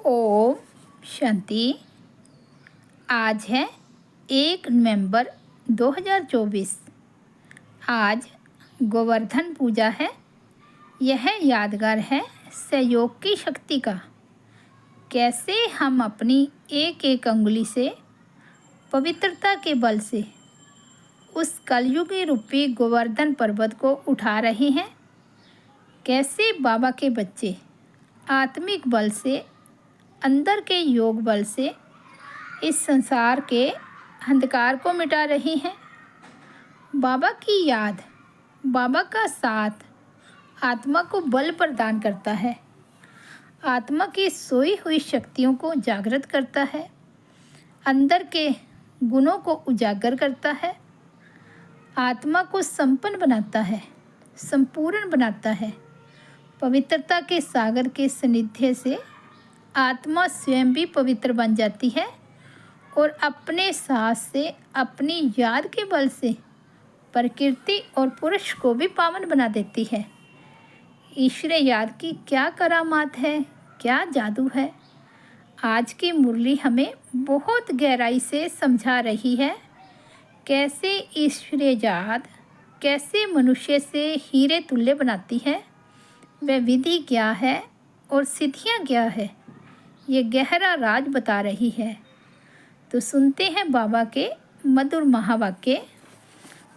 ओम शांति। आज है 1 नवंबर 2024। आज गोवर्धन पूजा है। यह यादगार है सहयोग की शक्ति का। कैसे हम अपनी एक एक अंगुली से पवित्रता के बल से उस कलयुगी रूपी गोवर्धन पर्वत को उठा रहे हैं। कैसे बाबा के बच्चे आत्मिक बल से, अंदर के योग बल से इस संसार के अंधकार को मिटा रही हैं। बाबा की याद, बाबा का साथ आत्मा को बल प्रदान करता है। आत्मा की सोई हुई शक्तियों को जागृत करता है, अंदर के गुणों को उजागर करता है, आत्मा को संपन्न बनाता है, संपूर्ण बनाता है। पवित्रता के सागर के सानिध्य से आत्मा स्वयं भी पवित्र बन जाती है और अपने साथ से, अपनी याद के बल से प्रकृति और पुरुष को भी पावन बना देती है। ईश्वर याद की क्या करामात है, क्या जादू है। आज की मुरली हमें बहुत गहराई से समझा रही है कैसे ईश्वर याद कैसे मनुष्य से हीरे तुल्य बनाती है, वह विधि क्या है और सिद्धियाँ क्या है, ये गहरा राज बता रही है। तो सुनते हैं बाबा के मधुर महावाक्य।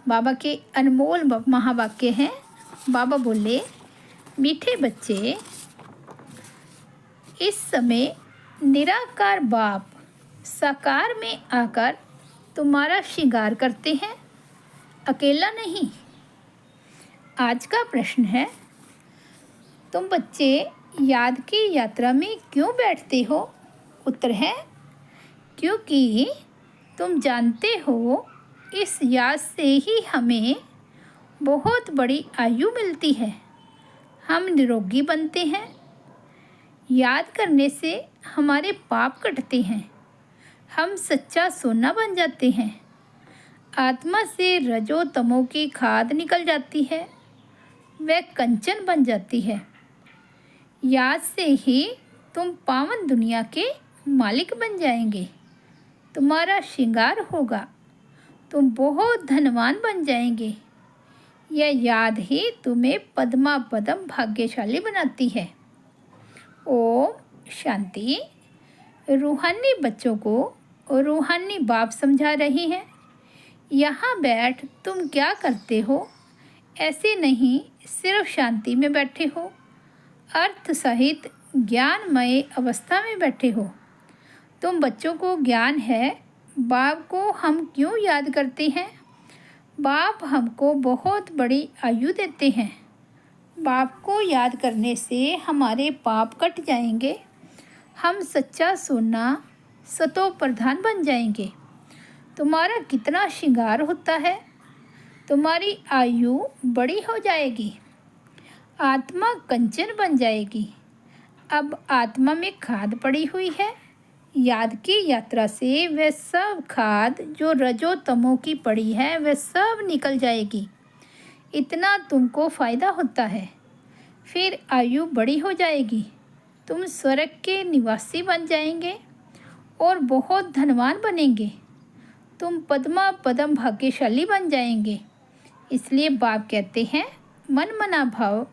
बाबा के अनमोल महावाक्य हैं। बाबा बोले, मीठे बच्चे, इस समय निराकार बाप साकार में आकर तुम्हारा श्रृंगार करते हैं, अकेला नहीं। आज का प्रश्न है, तुम बच्चे याद की यात्रा में क्यों बैठते हो? उत्तर है, क्योंकि तुम जानते हो इस याद से ही हमें बहुत बड़ी आयु मिलती है। हम निरोगी बनते हैं। याद करने से हमारे पाप कटते हैं। हम सच्चा सोना बन जाते हैं। आत्मा से रजो तमो की खाद निकल जाती है, वह कंचन बन जाती है। याद से ही तुम पावन दुनिया के मालिक बन जाएंगे। तुम्हारा श्रृंगार होगा, तुम बहुत धनवान बन जाएंगे। यह याद ही तुम्हें पद्मा पदम भाग्यशाली बनाती है। ओम शांति। रूहानी बच्चों को रूहानी बाप समझा रही हैं। यहाँ बैठ तुम क्या करते हो? ऐसे नहीं सिर्फ शांति में बैठे हो, अर्थ सहित ज्ञानमय अवस्था में बैठे हो। तुम बच्चों को ज्ञान है बाप को हम क्यों याद करते हैं। बाप हमको बहुत बड़ी आयु देते हैं। बाप को याद करने से हमारे पाप कट जाएंगे। हम सच्चा सोना सतो प्रधान बन जाएंगे। तुम्हारा कितना श्रृंगार होता है, तुम्हारी आयु बड़ी हो जाएगी। आत्मा कंचन बन जाएगी। अब आत्मा में खाद पड़ी हुई है। याद की यात्रा से वह सब खाद जो रजो तमो की पड़ी है वह सब निकल जाएगी। इतना तुमको फ़ायदा होता है। फिर आयु बड़ी हो जाएगी। तुम स्वर्ग के निवासी बन जाएंगे और बहुत धनवान बनेंगे। तुम पद्मा पदम भाग्यशाली बन जाएंगे। इसलिए बाप कहते हैं, मन मना भाव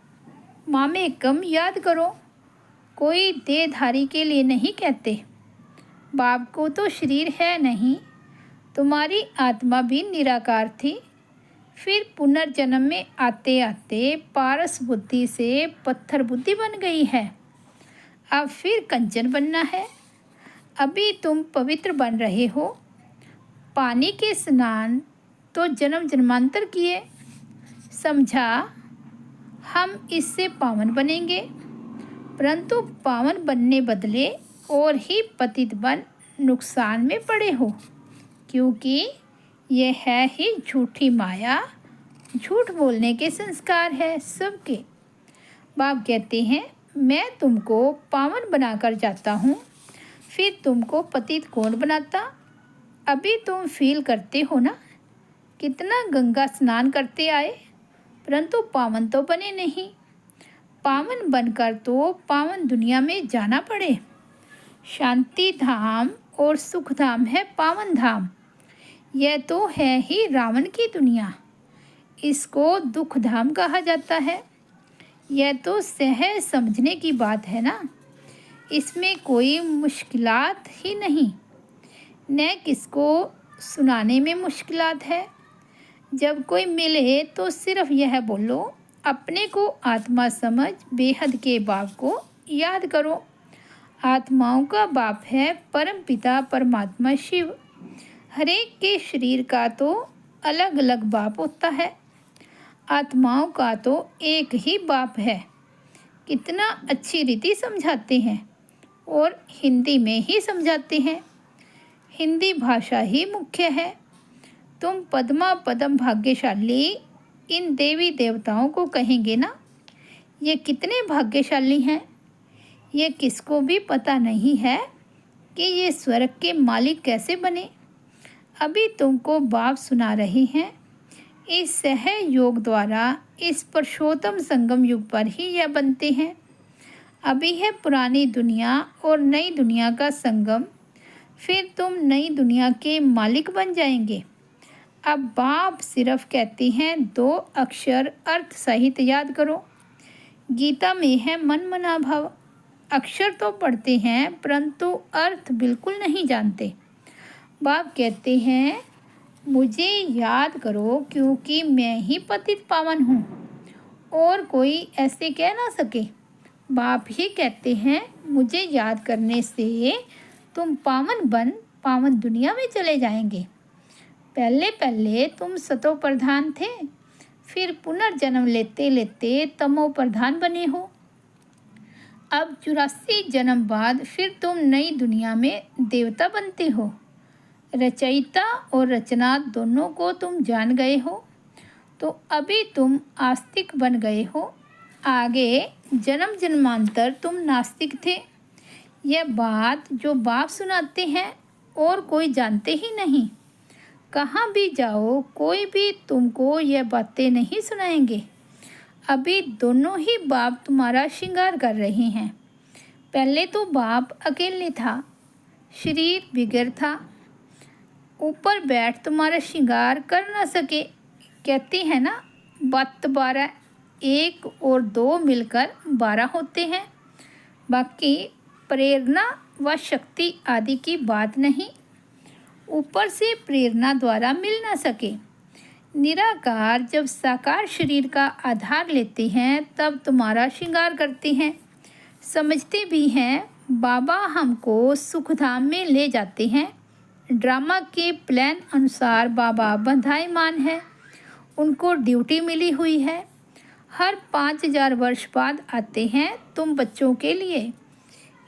मामे कम याद करो। कोई देहधारी के लिए नहीं कहते। बाप को तो शरीर है नहीं। तुम्हारी आत्मा भी निराकार थी। फिर पुनर्जन्म में आते आते पारस बुद्धि से पत्थर बुद्धि बन गई है। अब फिर कंचन बनना है। अभी तुम पवित्र बन रहे हो। पानी के स्नान तो जन्म जन्मांतर किए, समझा हम इससे पावन बनेंगे। परंतु पावन बनने बदले और ही पतित बन नुकसान में पड़े हो, क्योंकि यह है ही झूठी माया। झूठ बोलने के संस्कार है सबके। बाप कहते हैं, मैं तुमको पावन बनाकर जाता हूँ, फिर तुमको पतित कौन बनाता? अभी तुम फील करते हो ना, कितना गंगा स्नान करते आए, परंतु पावन तो बने नहीं। पावन बनकर तो पावन दुनिया में जाना पड़े। शांति धाम और सुख धाम है पावन धाम। यह तो है ही रावण की दुनिया, इसको दुख धाम कहा जाता है। यह तो सहज समझने की बात है ना, इसमें कोई मुश्किलात ही नहीं, न किसको सुनाने में मुश्किलात है। जब कोई मिले तो सिर्फ यह बोलो, अपने को आत्मा समझ बेहद के बाप को याद करो। आत्माओं का बाप है परम पिता परमात्मा शिव। हरेक के शरीर का तो अलग अलग बाप होता है, आत्माओं का तो एक ही बाप है। कितना अच्छी रीति समझाते हैं और हिंदी में ही समझाते हैं। हिंदी भाषा ही मुख्य है। तुम पद्मा पदम भाग्यशाली इन देवी देवताओं को कहेंगे ना, ये कितने भाग्यशाली हैं। ये किसको भी पता नहीं है कि ये स्वर्ग के मालिक कैसे बने। अभी तुमको बाप सुना रहे हैं। इस सहज योग द्वारा इस पुरुषोत्तम संगम युग पर ही यह बनते हैं। अभी है पुरानी दुनिया और नई दुनिया का संगम, फिर तुम नई दुनिया के मालिक बन जाएंगे। अब बाप सिर्फ कहते हैं 2 अक्षर अर्थ सहित याद करो। गीता में है मन मना भव। अक्षर तो पढ़ते हैं परंतु अर्थ बिल्कुल नहीं जानते। बाप कहते हैं मुझे याद करो क्योंकि मैं ही पतित पावन हूँ और कोई ऐसे कह ना सके। बाप ही कहते हैं मुझे याद करने से तुम पावन बन पावन दुनिया में चले जाएंगे। पहले पहले तुम सतो प्रधान थे, फिर पुनर्जन्म लेते लेते तमो प्रधान बने हो। अब 84 जन्म बाद फिर तुम नई दुनिया में देवता बनते हो। रचयिता और रचना दोनों को तुम जान गए हो, तो अभी तुम आस्तिक बन गए हो। आगे जन्म जन्मांतर तुम नास्तिक थे। यह बात जो बाप सुनाते हैं और कोई जानते ही नहीं। कहाँ भी जाओ कोई भी तुमको यह बातें नहीं सुनाएंगे। अभी दोनों ही बाप तुम्हारा श्रृंगार कर रहे हैं। पहले तो बाप अकेले था, शरीर बिगड़ था, ऊपर बैठ तुम्हारा श्रृंगार कर ना सके। कहते हैं ना बात 12, 1 और 2 मिलकर 12 होते हैं। बाकी प्रेरणा व शक्ति आदि की बात नहीं, ऊपर से प्रेरणा द्वारा मिल ना सके। निराकार जब साकार शरीर का आधार लेते हैं तब तुम्हारा श्रृंगार करते हैं। समझते भी हैं बाबा हमको सुखधाम में ले जाते हैं। ड्रामा के प्लान अनुसार बाबा बंधाईमान है, उनको ड्यूटी मिली हुई है। हर 5000 वर्ष बाद आते हैं तुम बच्चों के लिए।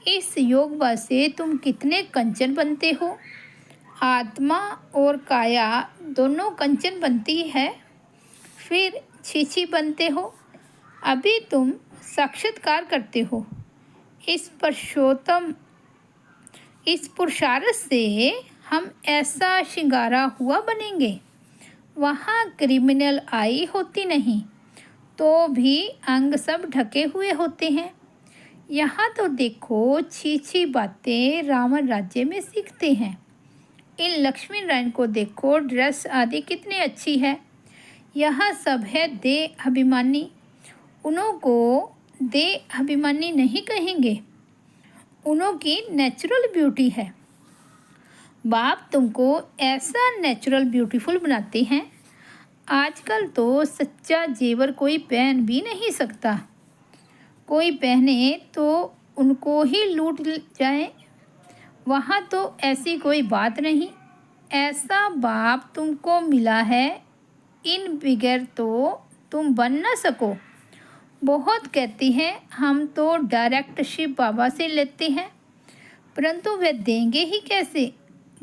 इस योग बल से तुम कितने कंचन बनते हो। आत्मा और काया दोनों कंचन बनती है, फिर छीछी बनते हो। अभी तुम साक्षात्कार करते हो। इस पुरुषार्थ से हम ऐसा श्रृंगारा हुआ बनेंगे। वहाँ क्रिमिनल आई होती नहीं, तो भी अंग सब ढके हुए होते हैं। यहाँ तो देखो छीछी बातें रावण राज्य में सीखते हैं। इन लक्ष्मी नारायण को देखो, ड्रेस आदि कितनी अच्छी है। यहाँ सब है देह अभिमानी, उन्हों को देह अभिमानी नहीं कहेंगे, उन्हों की नेचुरल ब्यूटी है। बाप तुमको ऐसा नेचुरल ब्यूटीफुल बनाते हैं। आजकल तो सच्चा जेवर कोई पहन भी नहीं सकता। कोई पहने तो उनको ही लूट जाए। वहाँ तो ऐसी कोई बात नहीं। ऐसा बाप तुमको मिला है, इन बगैर तो तुम बन ना सको। बहुत कहती हैं हम तो डायरेक्ट शिव बाबा से लेते हैं, परंतु वे देंगे ही कैसे।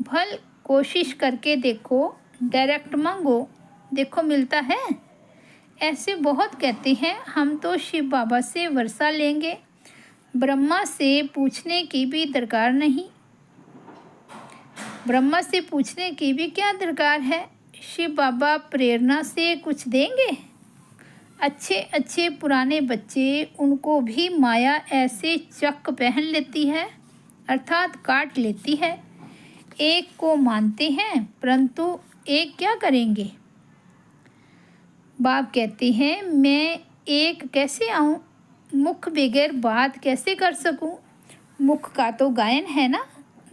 भल कोशिश करके देखो, डायरेक्ट मांगो, देखो मिलता है। ऐसे बहुत कहते हैं हम तो शिव बाबा से वर्षा लेंगे, ब्रह्मा से पूछने की भी दरकार नहीं। ब्रह्मा से पूछने की भी क्या दरकार है, शिव बाबा प्रेरणा से कुछ देंगे। अच्छे अच्छे पुराने बच्चे, उनको भी माया ऐसे चक पहन लेती है। अर्थात काट लेती है। एक को मानते हैं, परंतु एक क्या करेंगे? बाप कहते हैं, मैं एक कैसे आऊँ? मुख बगैर बात कैसे कर सकूं? मुख का तो गायन है ना।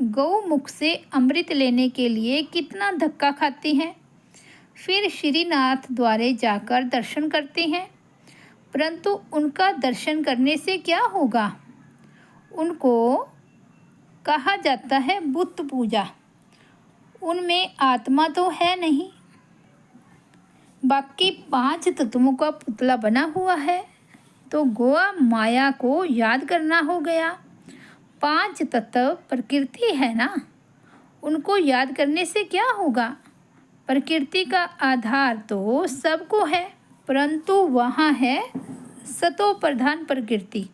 गौ मुख से अमृत लेने के लिए कितना धक्का खाती हैं, फिर श्रीनाथ द्वारे जाकर दर्शन करते हैं, परंतु उनका दर्शन करने से क्या होगा? उनको कहा जाता है बुत पूजा। उनमें आत्मा तो है नहीं, बाकी 5 तत्वों का पुतला बना हुआ है। तो गोआ माया को याद करना हो गया। 5 तत्व प्रकृति है ना, उनको याद करने से क्या होगा? प्रकृति का आधार तो सबको है, परंतु वहाँ है सतो प्रधान प्रकृति,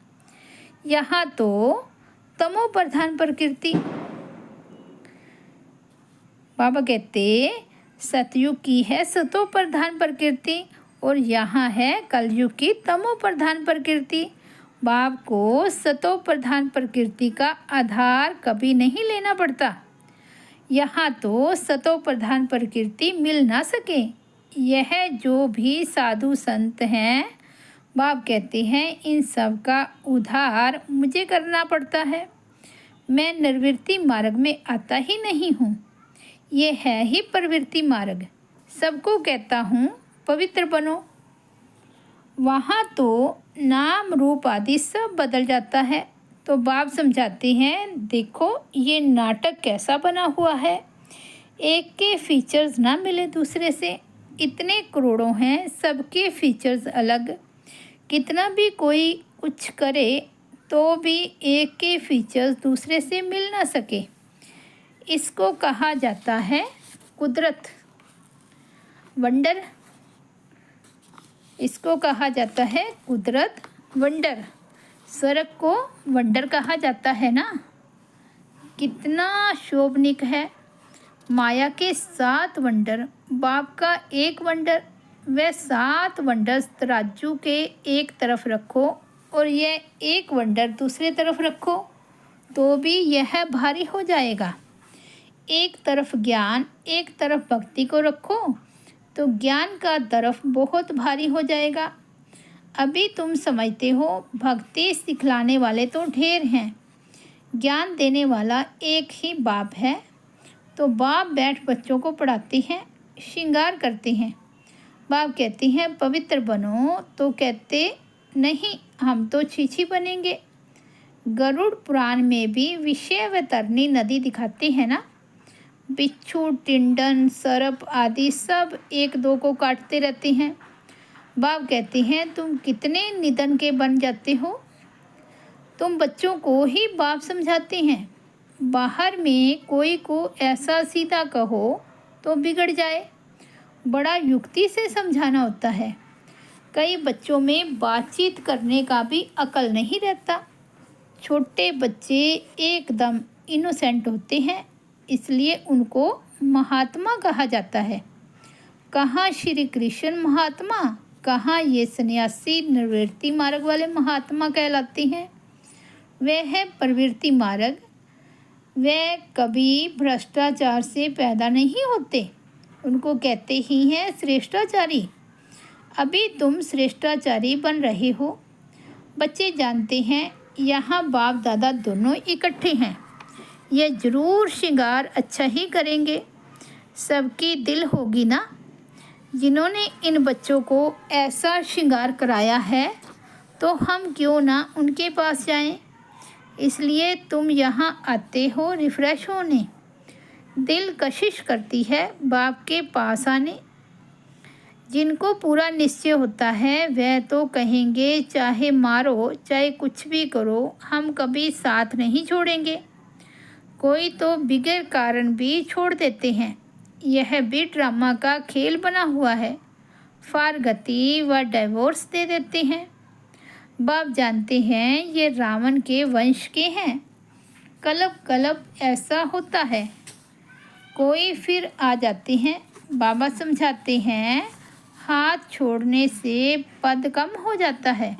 यहाँ तो तमो प्रधान प्रकृति। बाबा कहते सतयुग की है सतो प्रधान प्रकृति और यहाँ है कलयुग की तमो प्रधान प्रकृति। बाप को सतो प्रधान प्रकृति का आधार कभी नहीं लेना पड़ता। यहाँ तो सतो प्रधान प्रकृति मिल ना सके। यह जो भी साधु संत हैं, बाप कहते हैं इन सब का उद्धार मुझे करना पड़ता है। मैं निर्वृत्ति मार्ग में आता ही नहीं हूँ, ये है ही प्रवृत्ति मार्ग। सबको कहता हूँ पवित्र बनो। वहाँ तो नाम रूप आदि सब बदल जाता है। तो बाप समझाते हैं, देखो ये नाटक कैसा बना हुआ है। एक के फीचर्स ना मिले दूसरे से। इतने करोड़ों हैं, सबके फीचर्स अलग। कितना भी कोई कुछ करे तो भी एक के फीचर्स दूसरे से मिल ना सके। इसको कहा जाता है कुदरत, वंडर। इसको कहा जाता है कुदरत, वंडर। स्वर्ग को वंडर कहा जाता है ना। कितना शोभनिक है। माया के 7 वंडर, बाप का एक वंडर। वह 7 वंडर्स तराजू के एक तरफ रखो और यह एक वंडर दूसरे तरफ रखो तो भी यह भारी हो जाएगा। एक तरफ ज्ञान, एक तरफ भक्ति को रखो तो ज्ञान का तरफ बहुत भारी हो जाएगा। अभी तुम समझते हो भक्ति सिखलाने वाले तो ढेर हैं, ज्ञान देने वाला एक ही बाप है। तो बाप बैठ बच्चों को पढ़ाते हैं, श्रृंगार करते हैं। बाप कहते हैं पवित्र बनो, तो कहते नहीं हम तो छीछी बनेंगे। गरुड़ पुराण में भी विषय व तरनी नदी दिखाते हैं ना। बिच्छू, टिंडन, सर्प आदि सब एक दो को काटते रहते हैं। बाप कहते हैं तुम कितने निधन के बन जाते हो। तुम बच्चों को ही बाप समझाते हैं। बाहर में कोई को ऐसा सीधा कहो तो बिगड़ जाए, बड़ा युक्ति से समझाना होता है। कई बच्चों में बातचीत करने का भी अकल नहीं रहता। छोटे बच्चे एकदम इनोसेंट होते हैं, इसलिए उनको महात्मा कहा जाता है। कहाँ श्री कृष्ण महात्मा, कहाँ ये सन्यासी निवृत्ति मार्ग वाले महात्मा कहलाते हैं। वह है प्रवृत्ति मार्ग। वह कभी भ्रष्टाचार से पैदा नहीं होते, उनको कहते ही हैं श्रेष्ठाचारी। अभी तुम श्रेष्ठाचारी बन रहे हो। बच्चे जानते हैं यहाँ बाप दादा दोनों इकट्ठे हैं, ये ज़रूर श्रृंगार अच्छा ही करेंगे। सबकी दिल होगी ना। जिन्होंने इन बच्चों को ऐसा श्रृंगार कराया है तो हम क्यों ना उनके पास जाएं। इसलिए तुम यहाँ आते हो रिफ़्रेश होने। दिल कशिश करती है बाप के पास आने। जिनको पूरा निश्चय होता है वह तो कहेंगे चाहे मारो चाहे कुछ भी करो, हम कभी साथ नहीं छोड़ेंगे। कोई तो बिगैर कारण भी छोड़ देते हैं। यह भी ड्रामा का खेल बना हुआ है। फारगति व डिवोर्स दे देते हैं। बाप जानते हैं ये रावण के वंश के हैं। कलब कलब ऐसा होता है। कोई फिर आ जाते हैं। बाबा समझाते हैं हाथ छोड़ने से पद कम हो जाता है।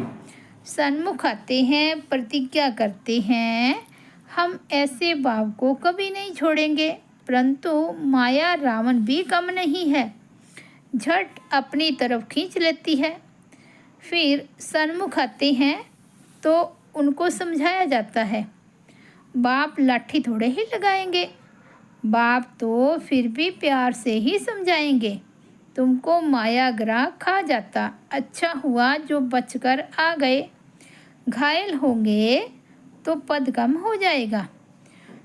सन्मुख आते हैं, प्रतिज्ञा करते हैं, हम ऐसे भाव को कभी नहीं छोड़ेंगे। परंतु माया रावण भी कम नहीं है, झट अपनी तरफ खींच लेती है। फिर सन्मुख आते हैं तो उनको समझाया जाता है। बाप लाठी थोड़े ही लगाएंगे, बाप तो फिर भी प्यार से ही समझाएंगे। तुमको मायाग्रह खा जाता, अच्छा हुआ जो बचकर आ गए। घायल होंगे तो पद कम हो जाएगा।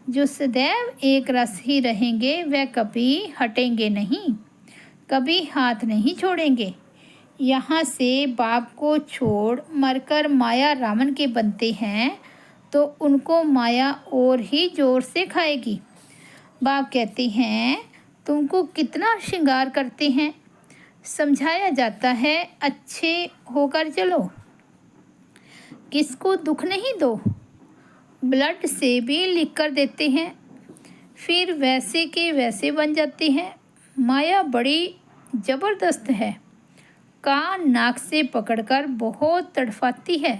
जो सदैव एक रस ही रहेंगे वह कभी हटेंगे नहीं, कभी हाथ नहीं छोड़ेंगे। यहाँ से बाप को छोड़ मरकर माया रावण के बनते हैं तो उनको माया और ही जोर से खाएगी। बाप कहते हैं तुमको कितना श्रृंगार करते हैं। समझाया जाता है अच्छे होकर चलो, किसको दुख नहीं दो। ब्लड से भी लिख कर देते हैं, फिर वैसे के वैसे बन जाते हैं। माया बड़ी ज़बरदस्त है, कान नाक से पकड़कर बहुत तड़फाती है।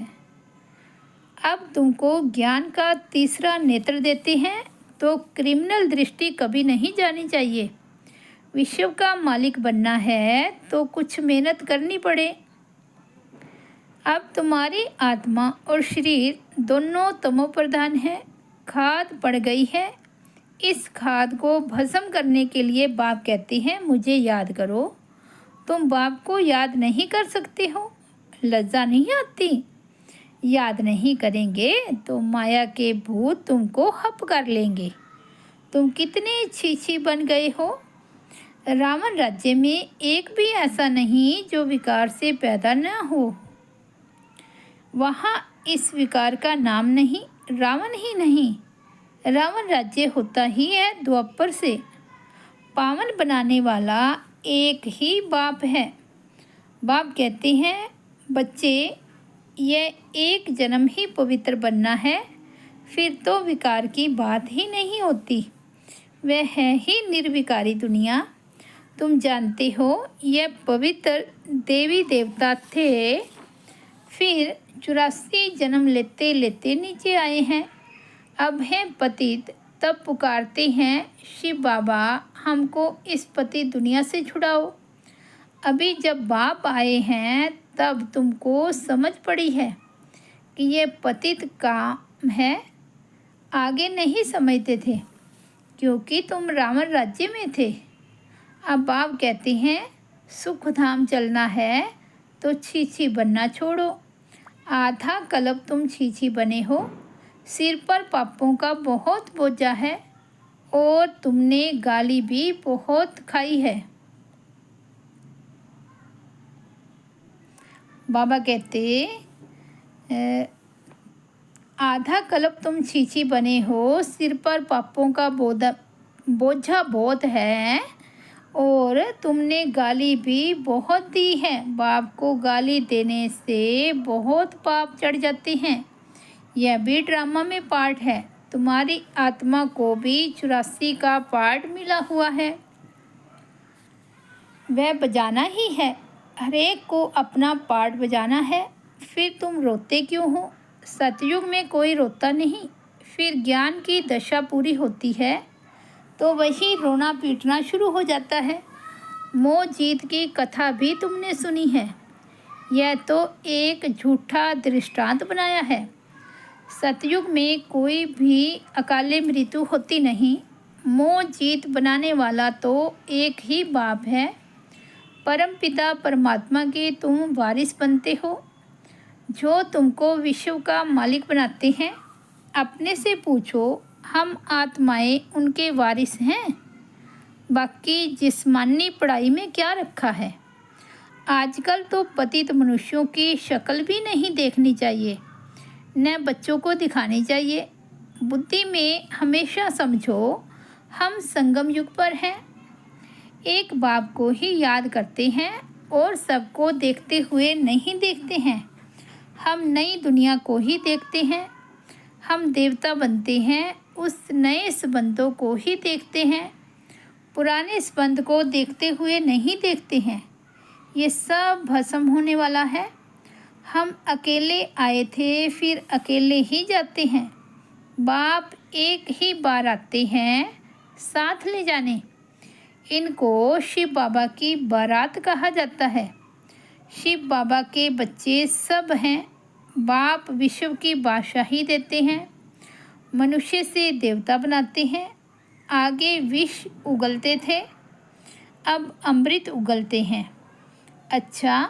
अब तुमको ज्ञान का तीसरा नेत्र देते हैं तो क्रिमिनल दृष्टि कभी नहीं जानी चाहिए। विश्व का मालिक बनना है तो कुछ मेहनत करनी पड़े। अब तुम्हारी आत्मा और शरीर दोनों तमोप्रधान है, खाद पड़ गई है। इस खाद को भस्म करने के लिए बाप कहते हैं मुझे याद करो। तुम बाप को याद नहीं कर सकते हो, लज्जा नहीं आती? याद नहीं करेंगे तो माया के भूत तुमको हप कर लेंगे। तुम कितने छीछी बन गए हो। रावण राज्य में एक भी ऐसा नहीं जो विकार से पैदा न हो। वहाँ इस विकार का नाम नहीं, रावण ही नहीं। रावण राज्य होता ही है द्वापर से। पावन बनाने वाला एक ही बाप है। बाप कहते हैं बच्चे यह एक जन्म ही पवित्र बनना है, फिर तो विकार की बात ही नहीं होती। वह है ही निर्विकारी दुनिया। तुम जानते हो यह पवित्र देवी देवता थे, फिर 84 जन्म लेते लेते नीचे आए हैं। अब हैं पतित, तब पुकारते हैं शिव बाबा हमको इस पतित दुनिया से छुड़ाओ। अभी जब बाप आए हैं तब तुमको समझ पड़ी है कि ये पतित काम है। आगे नहीं समझते थे क्योंकि तुम रावण राज्य में थे। अब बाप कहते हैं सुख धाम चलना है तो छीछी बनना छोड़ो। आधा कल्प तुम छीछी बने हो, सिर पर पापों का बहुत बोझा है और तुमने गाली भी बहुत खाई है। बाबा कहते आधा कल्प तुम छीछी बने हो, सिर पर पापों का बोझा बहुत है और तुमने गाली भी बहुत दी है। बाप को गाली देने से बहुत पाप चढ़ जाते हैं। यह भी ड्रामा में पार्ट है। तुम्हारी आत्मा को भी 84 का पार्ट मिला हुआ है, वह बजाना ही है। हरेक को अपना पार्ट बजाना है। फिर तुम रोते क्यों हो? सतयुग में कोई रोता नहीं। फिर ज्ञान की दशा पूरी होती है तो वही रोना पीटना शुरू हो जाता है। मोह जीत की कथा भी तुमने सुनी है। यह तो एक झूठा दृष्टांत बनाया है। सतयुग में कोई भी अकाले मृत्यु होती नहीं। मोह जीत बनाने वाला तो एक ही बाप है। परमपिता परमात्मा के तुम वारिस बनते हो, जो तुमको विश्व का मालिक बनाते हैं। अपने से पूछो हम आत्माएं उनके वारिस हैं? बाकी जिस्मानी पढ़ाई में क्या रखा है? आजकल तो पतित मनुष्यों की शक्ल भी नहीं देखनी चाहिए, न बच्चों को दिखानी चाहिए। बुद्धि में हमेशा समझो हम संगम युग पर हैं। एक बाप को ही याद करते हैं और सबको देखते हुए नहीं देखते हैं। हम नई दुनिया को ही देखते हैं। हम देवता बनते हैं, उस नए संबंधों को ही देखते हैं, पुराने संबंध को देखते हुए नहीं देखते हैं। ये सब भस्म होने वाला है। हम अकेले आए थे, फिर अकेले ही जाते हैं। बाप एक ही बार आते हैं साथ ले जाने। इनको शिव बाबा की बारात कहा जाता है। शिव बाबा के बच्चे सब हैं। बाप विश्व की बादशाही देते हैं, मनुष्य से देवता बनाते हैं। आगे विष उगलते थे, अब अमृत उगलते हैं। अच्छा,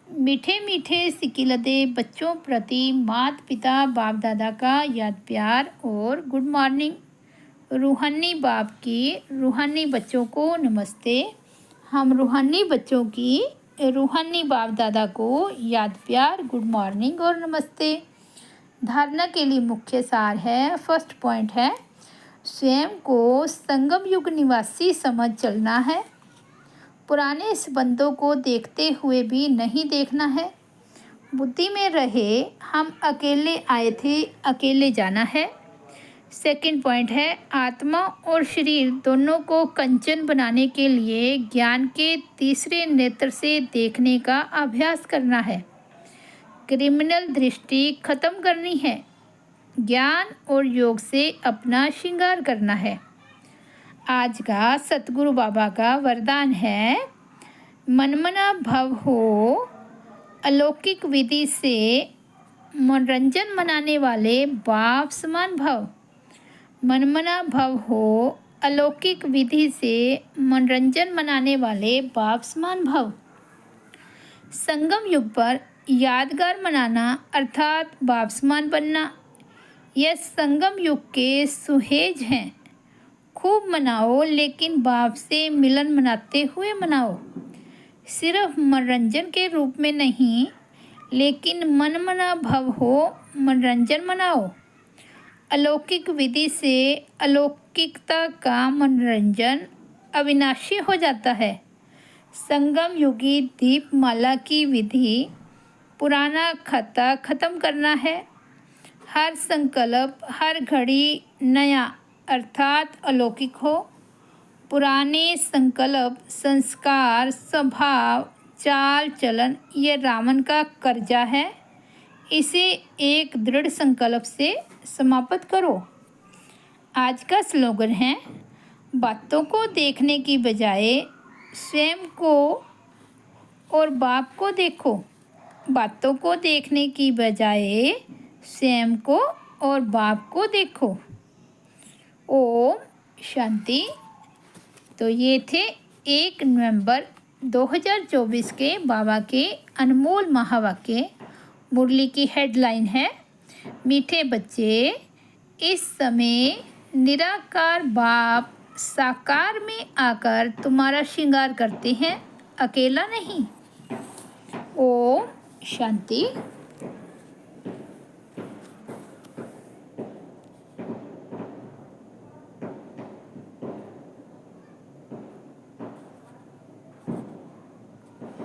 मीठे मीठे सिकिलते बच्चों प्रति माता पिता बाप दादा का याद प्यार और गुड मॉर्निंग। रूहानी बाप की रूहानी बच्चों को नमस्ते। हम रूहानी बच्चों की रूहानी बाप दादा को याद प्यार गुड मॉर्निंग और नमस्ते। धारणा के लिए मुख्य सार है, फर्स्ट पॉइंट है, स्वयं को संगम युग निवासी समझ चलना है। पुराने संबंधों को देखते हुए भी नहीं देखना है। बुद्धि में रहे हम अकेले आए थे, अकेले जाना है। सेकंड पॉइंट है, आत्मा और शरीर दोनों को कंचन बनाने के लिए ज्ञान के तीसरे नेत्र से देखने का अभ्यास करना है। क्रिमिनल दृष्टि खत्म करनी है। ज्ञान और योग से अपना श्रृंगार करना है। आज का सतगुरु बाबा का वरदान है, मनमना भव हो, अलौकिक विधि से मनोरंजन मनाने वाले बाप समान भव। मनमना भव हो, अलौकिक विधि से मनोरंजन मनाने वाले बाप समान भव। संगम युग पर यादगार मनाना अर्थात बाप समान बनना, यह संगम युग के सुहेज हैं। खूब मनाओ, लेकिन बाप से मिलन मनाते हुए मनाओ। सिर्फ मनोरंजन के रूप में नहीं, लेकिन मनमना भव हो, मनोरंजन मनाओ। अलौकिक विधि से अलौकिकता का मनोरंजन अविनाशी हो जाता है। संगम युगी दीपमाला की विधि पुराना खाता खत्म करना है। हर संकल्प, हर घड़ी नया अर्थात अलौकिक हो। पुराने संकल्प, संस्कार, स्वभाव, चाल चलन ये रावण का कर्जा है। इसे एक दृढ़ संकल्प से समाप्त करो। आज का स्लोगन है, बातों को देखने की बजाय स्वयं को और बाप को देखो। बातों को देखने की बजाय स्वयं को और बाप को देखो। ओम शांति। तो ये थे 1 नवंबर 2024 के बाबा के अनमोल महावाक्य। मुरली की हेडलाइन है, मीठे बच्चे, इस समय निराकार बाप साकार में आकर तुम्हारा श्रृंगार करते हैं, अकेला नहीं। ओम शांति।